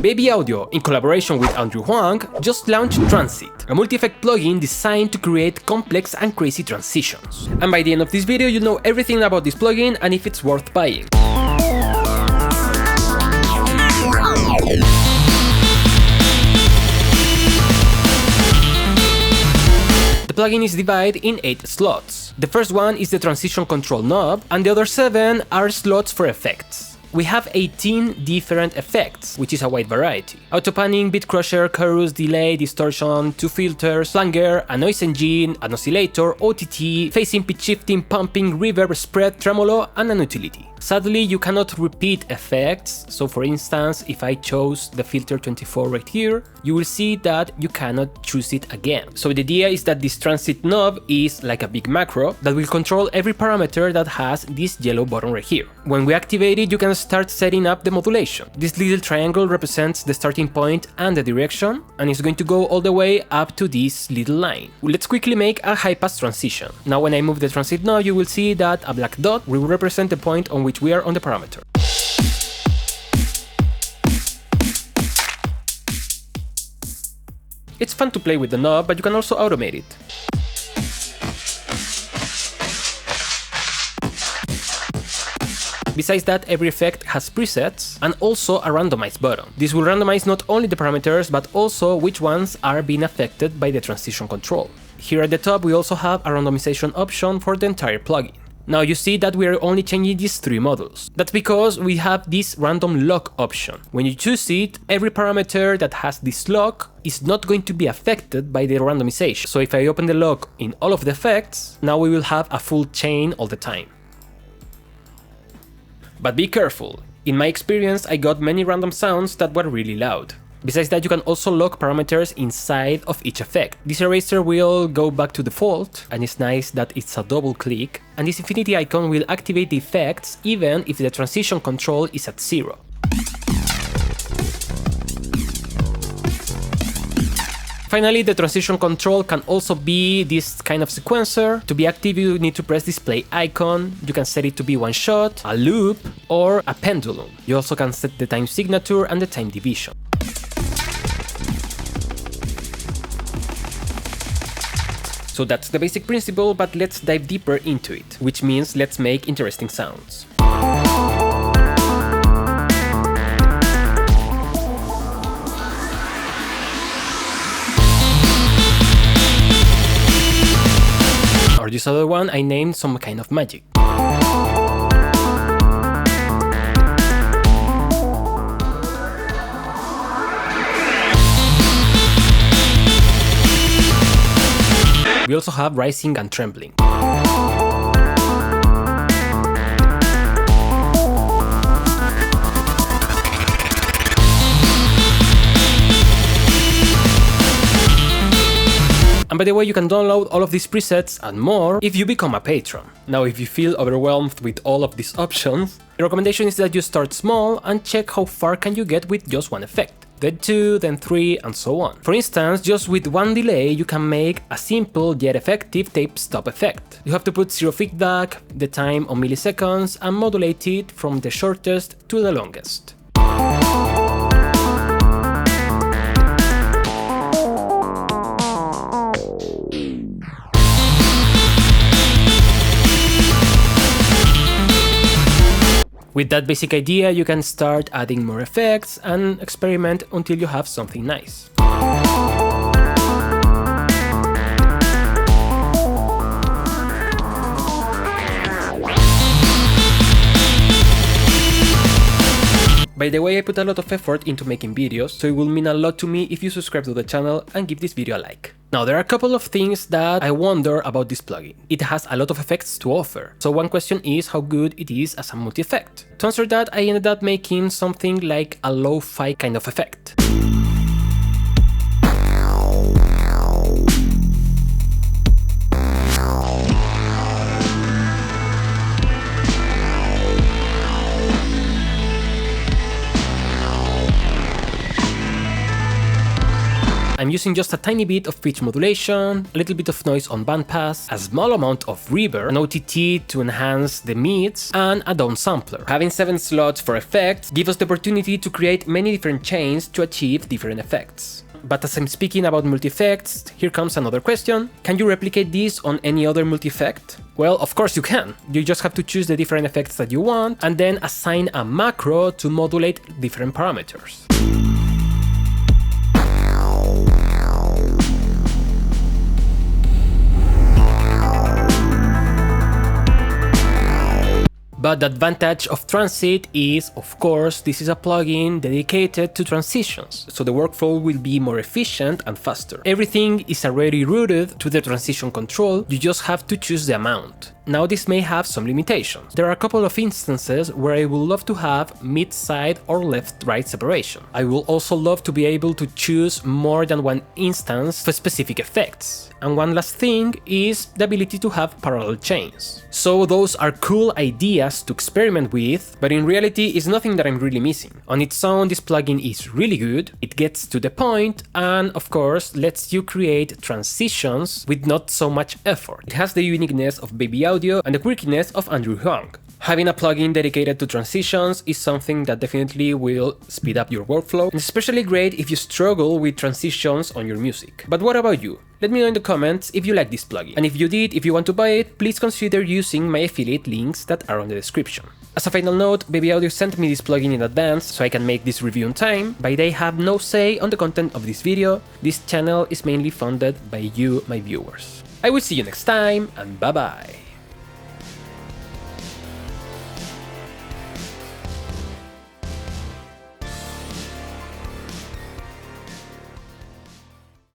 Baby Audio, in collaboration with Andrew Huang, just launched Transit, a multi-effect plugin designed to create complex and crazy transitions. And by the end of this video, you'll know everything about this plugin and if it's worth buying. The plugin is divided in 8 slots. The first one is the transition control knob, and the other 7 are slots for effects. We have 18 different effects, which is a wide variety. Auto panning, beat crusher, chorus, delay, distortion, 2 filters, flanger, a noise engine, an oscillator, OTT, phasing, pitch shifting, pumping, reverb, spread, tremolo, and an utility. Sadly, you cannot repeat effects, so for instance, if I chose the filter 24 right here, you will see that you cannot choose it again. So the idea is that this transit knob is like a big macro that will control every parameter that has this yellow button right here. When we activate it, you can start setting up the modulation. This little triangle represents the starting point and the direction, and it's going to go all the way up to this little line. Let's quickly make a high pass transition. Now when I move the transit knob, you will see that a black dot will represent the point on which we are on the parameter. It's fun to play with the knob, but you can also automate it. Besides that, every effect has presets and also a randomize button. This will randomize not only the parameters, but also which ones are being affected by the transition control. Here at the top, we also have a randomization option for the entire plugin. Now you see that we are only changing these 3 models. That's because we have this random lock option. When you choose it, every parameter that has this lock is not going to be affected by the randomization. So if I open the lock in all of the effects, now we will have a full chain all the time. But be careful. In my experience, I got many random sounds that were really loud. Besides that, you can also lock parameters inside of each effect. This eraser will go back to default, and it's nice that it's a double click, and this infinity icon will activate the effects even if the transition control is at 0. Finally, the transition control can also be this kind of sequencer. To be active, you need to press this play icon. You can set it to be one shot, a loop, or a pendulum. You also can set the time signature and the time division. So that's the basic principle, but let's dive deeper into it, which means let's make interesting sounds. Or this other one I named Some Kind of Magic. We also have rising and trembling. And by the way, you can download all of these presets and more if you become a patron. Now, if you feel overwhelmed with all of these options, the recommendation is that you start small and check how far can you get with just one effect. Then 2, then 3, and so on. For instance, just with one delay, you can make a simple yet effective tape stop effect. You have to put 0 feedback, the time on milliseconds, and modulate it from the shortest to the longest. With that basic idea, you can start adding more effects and experiment until you have something nice. By the way, I put a lot of effort into making videos, so it will mean a lot to me if you subscribe to the channel and give this video a like. Now, there are a couple of things that I wonder about this plugin. It has a lot of effects to offer, so one question is how good it is as a multi-effect. To answer that, I ended up making something like a lo-fi kind of effect. I'm using just a tiny bit of pitch modulation, a little bit of noise on bandpass, a small amount of reverb, an OTT to enhance the mids, and a downsampler. Having 7 slots for effects give us the opportunity to create many different chains to achieve different effects. But as I'm speaking about multi-effects, here comes another question. Can you replicate this on any other multi-effect? Well, of course you can. You just have to choose the different effects that you want and then assign a macro to modulate different parameters. But the advantage of Transit is, of course, this is a plugin dedicated to transitions, so the workflow will be more efficient and faster. Everything is already routed to the transition control, you just have to choose the amount. Now this may have some limitations. There are a couple of instances where I would love to have mid-side or left-right separation. I will also love to be able to choose more than one instance for specific effects. And one last thing is the ability to have parallel chains. So those are cool ideas to experiment with, but in reality it's nothing that I'm really missing. On its own, this plugin is really good, it gets to the point, and of course lets you create transitions with not so much effort. It has the uniqueness of DaveO and the quirkiness of Huang. Having a plugin dedicated to transitions is something that definitely will speed up your workflow, and especially great if you struggle with transitions on your music. But what about you? Let me know in the comments if you like this plugin, and if you did, if you want to buy it, please consider using my affiliate links that are on the description. As a final note, DaveO sent me this plugin in advance so I can make this review on time, but they have no say on the content of this video. This channel is mainly funded by you, my viewers. I will see you next time, and bye bye!